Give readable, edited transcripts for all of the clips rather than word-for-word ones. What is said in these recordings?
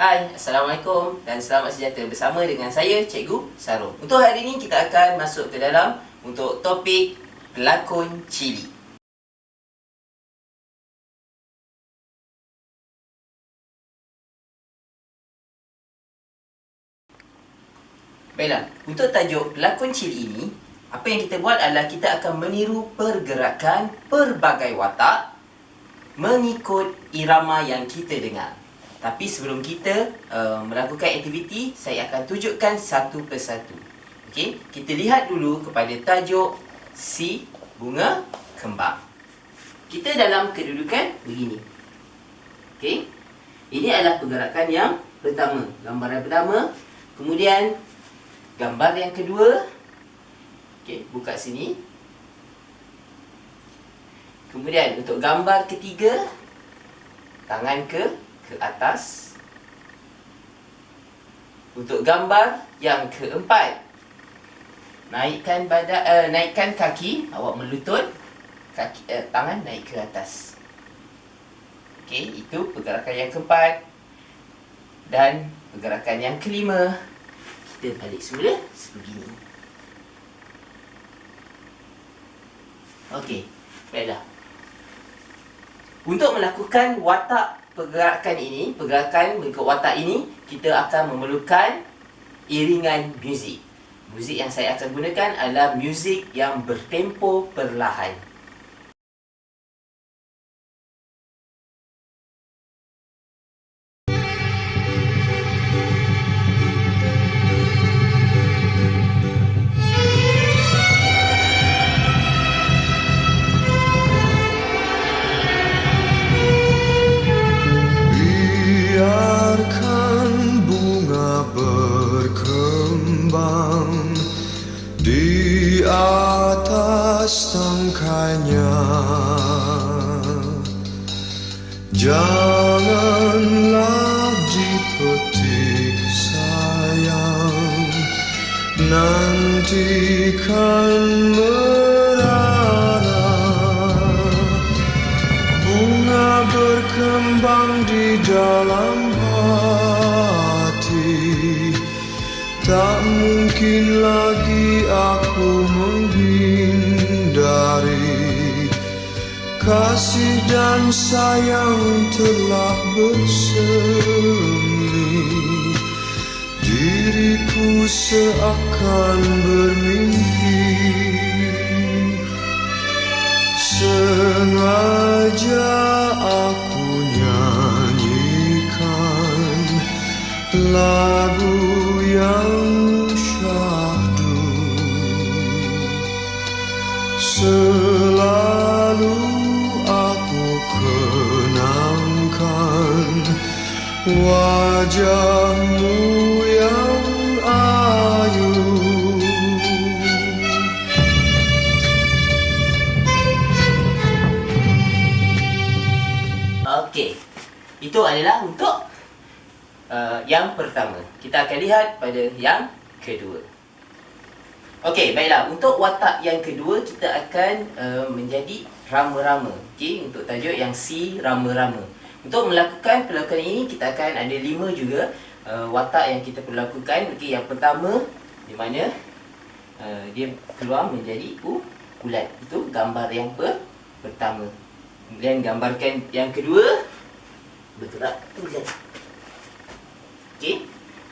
Hai, Assalamualaikum dan selamat sejahtera bersama dengan saya, Cikgu Sarung. Untuk hari ini kita akan masuk ke dalam untuk topik pelakon cili. Baiklah, untuk tajuk pelakon cili ini, apa yang kita buat adalah kita akan meniru pergerakan pelbagai watak mengikut irama yang kita dengar. Tapi sebelum kita melakukan aktiviti, saya akan tunjukkan satu persatu. Okey, kita lihat dulu kepada tajuk si bunga kembang. Kita dalam kedudukan begini. Okey, ini adalah pergerakan yang pertama, gambar yang pertama. Kemudian gambar yang kedua. Okey, buka sini. Kemudian untuk gambar ketiga, tangan ke atas. Untuk gambar yang keempat, naikkan badan, naikkan kaki, awak melutut, kaki tangan naik ke atas. Okey, itu pergerakan yang keempat. Dan pergerakan yang kelima, kita balik semula sebegini. Okey, baiklah. Untuk melakukan watak pergerakan ini, pergerakan mengikut watak ini, kita akan memerlukan iringan muzik. Muzik yang saya akan gunakan adalah muzik yang bertempo perlahan. Di atas tangkainya, janganlah dipetik sayang, nanti kan merana. Bunga berkembang di dalam hati, tak mungkin lagi aku menghindari. Kasih dan sayang telah bersemi, diriku seakan bermimpi. Sengaja aku nyanyikan lagu yang syahdu, selalu aku kenangkan wajahmu yang ayu. Okey, itu adalah untuk yang pertama. Kita akan lihat pada yang kedua. Okey, baiklah. Untuk watak yang kedua, kita akan menjadi rama-rama. Okey, untuk tajuk yang si rama-rama. Untuk melakukan pelakon ini, kita akan ada 5 juga watak yang kita perlu lakukan. Okey, yang pertama, di mana dia keluar menjadi ulat. Itu gambar yang pertama. Kemudian gambarkan yang kedua, bergerak ulat. Okey.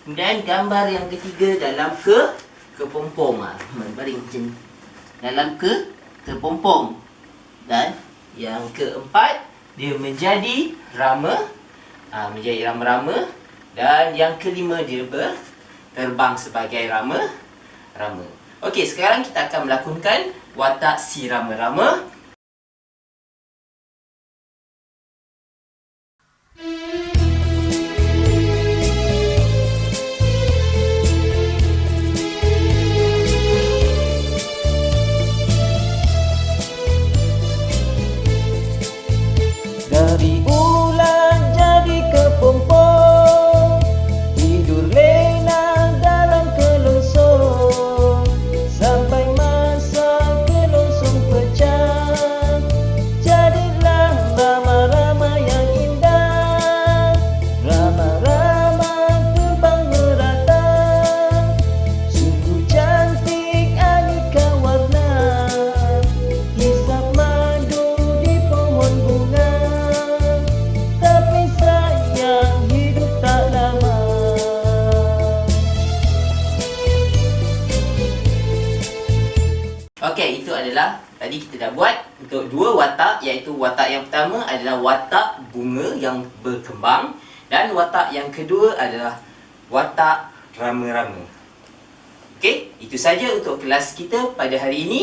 Kemudian gambar yang ketiga dalam kepompong. Baring macam ni. Dalam kepompong. Dan yang keempat, dia menjadi rama. Menjadi rama-rama. Dan yang kelima, dia terbang sebagai rama. Okey, sekarang kita akan melakukan watak si rama-rama. Dari ulat jadi kepompong, tidur lena dalam kelongsong, sampai masa kelongsong pecah. adalah tadi kita dah buat untuk dua watak, iaitu watak yang pertama adalah watak bunga yang berkembang dan watak yang kedua adalah watak rama-rama. Okey, itu saja untuk kelas kita pada hari ini.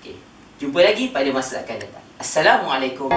Okey, jumpa lagi pada masa akan datang. Assalamualaikum.